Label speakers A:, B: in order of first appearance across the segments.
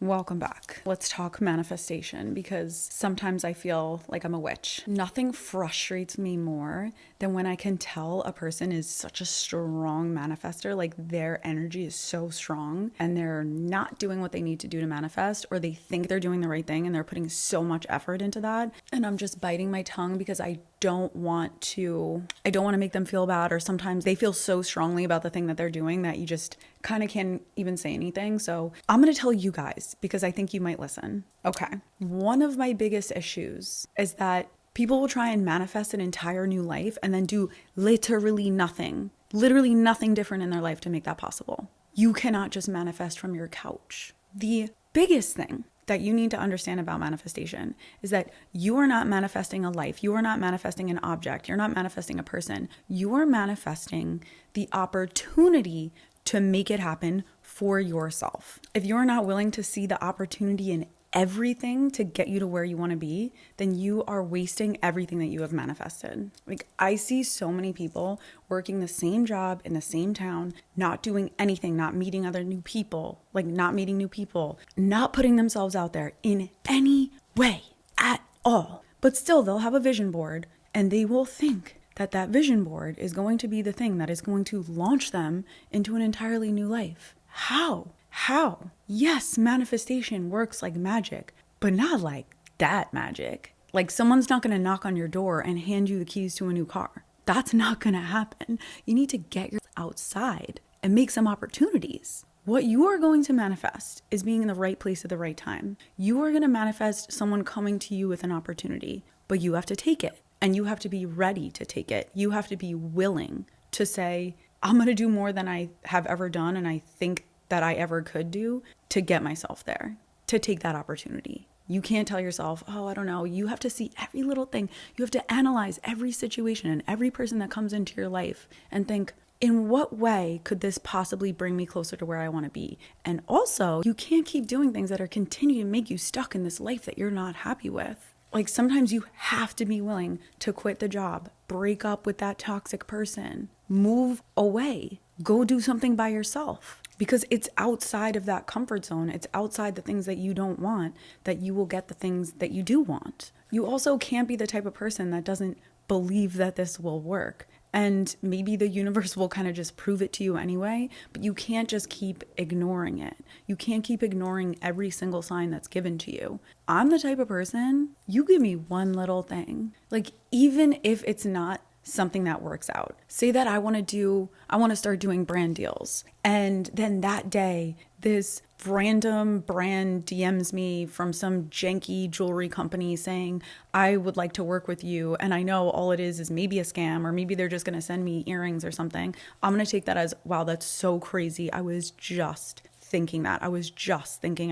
A: Welcome back. Let's talk manifestation because sometimes I feel like I'm a witch. Nothing frustrates me more than when I can tell a person is such a strong manifester, like their energy is so strong and they're not doing what they need to do to manifest, or they think they're doing the right thing and they're putting so much effort into that. And I'm just biting my tongue because I don't want to make them feel bad, or sometimes they feel so strongly about the thing that they're doing that you just kind of can't even say anything. So I'm going to tell you guys because I think you might listen. Okay. One of my biggest issues is that people will try and manifest an entire new life and then do literally nothing different in their life to make that possible. You cannot just manifest from your couch. The biggest thing that you need to understand about manifestation is that you are not manifesting a life. You are not manifesting an object. You're not manifesting a person. You are manifesting the opportunity to make it happen for yourself. If you're not willing to see the opportunity in everything to get you to where you want to be, then you are wasting everything that you have manifested. Like, I see so many people working the same job in the same town, not doing anything, not meeting new people, not putting themselves out there in any way at all. But still, they'll have a vision board and they will think that vision board is going to be the thing that is going to launch them into an entirely new life. How? Yes, manifestation works like magic, but not like that magic. Like, someone's not going to knock on your door and hand you the keys to a new car. That's not going to happen. You need to get yourself outside and make some opportunities. What you are going to manifest is being in the right place at the right time. You are going to manifest someone coming to you with an opportunity, but you have to take it. And you have to be ready to take it. You have to be willing to say, I'm going to do more than I have ever done and I think that I ever could do to get myself there, to take that opportunity. You can't tell yourself, oh, I don't know. You have to see every little thing. You have to analyze every situation and every person that comes into your life and think, in what way could this possibly bring me closer to where I want to be? And also, you can't keep doing things that are continuing to make you stuck in this life that you're not happy with. Like, sometimes you have to be willing to quit the job, break up with that toxic person, move away, go do something by yourself, because it's outside of that comfort zone. It's outside the things that you don't want that you will get the things that you do want. You also can't be the type of person that doesn't believe that this will work. And maybe the universe will kind of just prove it to you anyway, but you can't just keep ignoring it. You can't keep ignoring every single sign that's given to you. I'm the type of person, you give me one little thing, like, even if it's not something that works out. Say that I want to start doing brand deals. And then that day, this random brand DMs me from some janky jewelry company saying, I would like to work with you. And I know all it is maybe a scam, or maybe they're just going to send me earrings or something. I'm going to take that as, wow, that's so crazy. I was just thinking I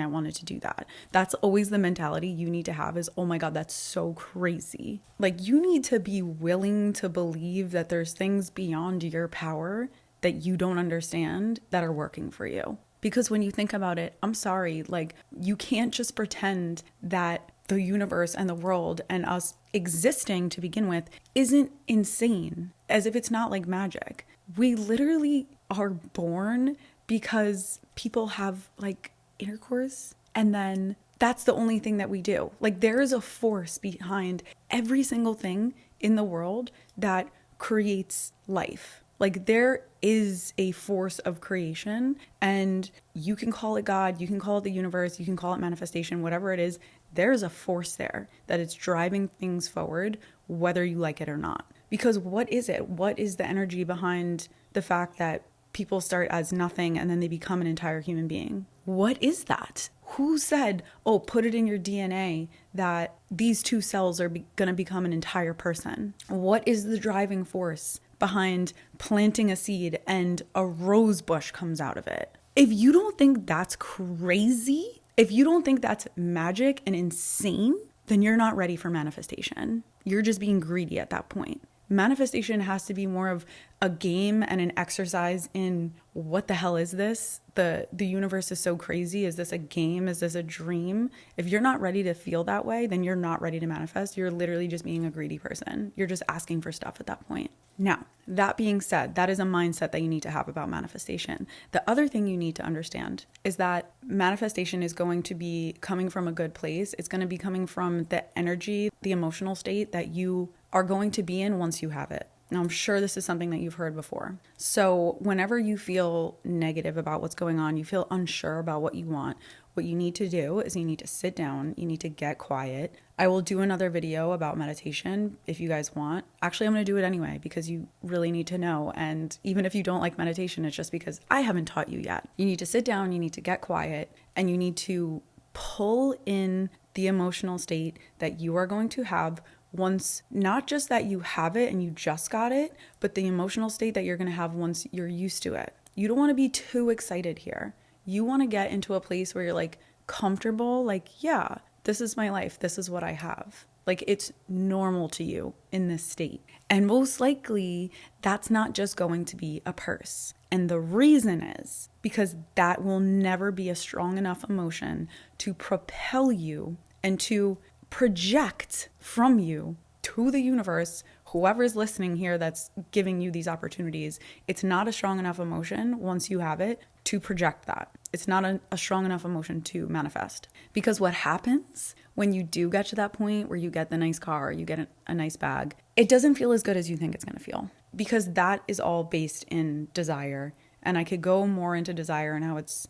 A: wanted to do that. That's always the mentality you need to have is, oh my God, that's so crazy. Like, you need to be willing to believe that there's things beyond your power that you don't understand that are working for you. Because when you think about it, I'm sorry, like, you can't just pretend that the universe and the world and us existing to begin with isn't insane, as if it's not like magic. We literally are born because people have like intercourse, and then that's the only thing that we do. Like, there is a force behind every single thing in the world that creates life. Like, there is a force of creation, and you can call it God, you can call it the universe, you can call it manifestation, whatever it is. There's a force there that is driving things forward, whether you like it or not. Because what is it? What is the energy behind the fact that people start as nothing and then they become an entire human being? What is that? Who said, oh, put it in your DNA that these two cells are going to become an entire person? What is the driving force behind planting a seed and a rose bush comes out of it? If you don't think that's crazy, if you don't think that's magic and insane, then you're not ready for manifestation. You're just being greedy at that point. Manifestation has to be more of a game and an exercise in what the hell is this? The universe is so crazy. Is this a game? Is this a dream? If you're not ready to feel that way, then you're not ready to manifest. You're literally just being a greedy person. You're just asking for stuff at that point. Now, that being said, that is a mindset that you need to have about manifestation. The other thing you need to understand is that manifestation is going to be coming from a good place. It's going to be coming from the energy, the emotional state that you are going to be in once you have it. Now, I'm sure this is something that you've heard before. So whenever you feel negative about what's going on, you feel unsure about what you want, what you need to do is you need to sit down, you need to get quiet. I will do another video about meditation if you guys want. Actually, I'm going to do it anyway because you really need to know. And even if you don't like meditation, it's just because I haven't taught you yet. You need to sit down, you need to get quiet, and you need to pull in the emotional state that you are going to have once, not just that you have it and you just got it, but the emotional state that you're going to have once you're used to it. You don't want to be too excited here. You want to get into a place where you're like comfortable, like, yeah, this is my life. This is what I have. Like, it's normal to you in this state. And most likely that's not just going to be a purse. And the reason is because that will never be a strong enough emotion to propel you and to project from you to the universe, whoever is listening here that's giving you these opportunities. It's not a strong enough emotion once you have it to project that. It's not a strong enough emotion to manifest. Because what happens when you do get to that point where you get the nice car, you get a nice bag, it doesn't feel as good as you think it's going to feel, because that is all based in desire. And I could go more into desire and how it's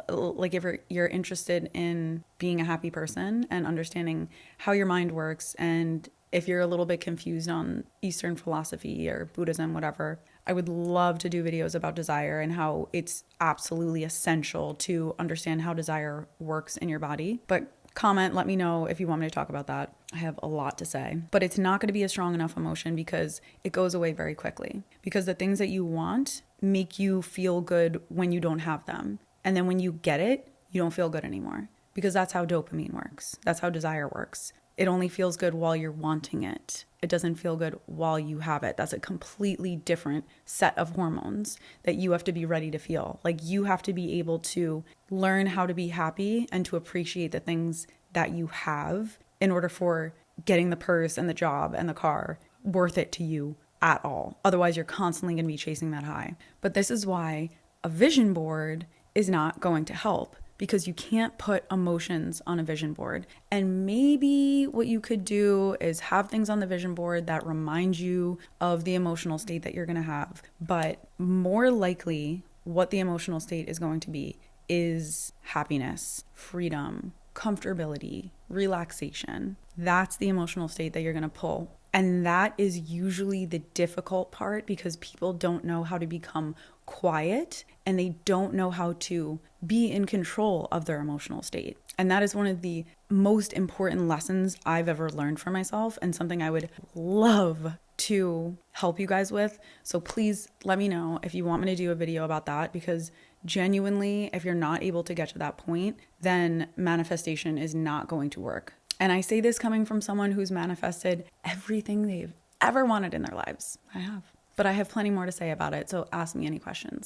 A: like if you're interested in being a happy person and understanding how your mind works, and if you're a little bit confused on Eastern philosophy or Buddhism, whatever, I would love to do videos about desire and how it's absolutely essential to understand how desire works in your body. But comment, let me know if you want me to talk about that. I have a lot to say, but it's not going to be a strong enough emotion because it goes away very quickly. Because the things that you want make you feel good when you don't have them. And then when you get it, you don't feel good anymore, because that's how dopamine works. That's how desire works. It only feels good while you're wanting it. It doesn't feel good while you have it. That's a completely different set of hormones that you have to be ready to feel. Like, you have to be able to learn how to be happy and to appreciate the things that you have in order for getting the purse and the job and the car worth it to you at all. Otherwise, you're constantly going to be chasing that high. But this is why a vision board is not going to help, because you can't put emotions on a vision board. And maybe what you could do is have things on the vision board that remind you of the emotional state that you're going to have. But more likely, what the emotional state is going to be is happiness, freedom, comfortability, relaxation. That's the emotional state that you're going to pull. And that is usually the difficult part, because people don't know how to become quiet and they don't know how to be in control of their emotional state. And that is one of the most important lessons I've ever learned for myself, and something I would love to help you guys with. So please let me know if you want me to do a video about that, because genuinely, if you're not able to get to that point, then manifestation is not going to work. And I say this coming from someone who's manifested everything they've ever wanted in their lives. I have. But I have plenty more to say about it, so ask me any questions.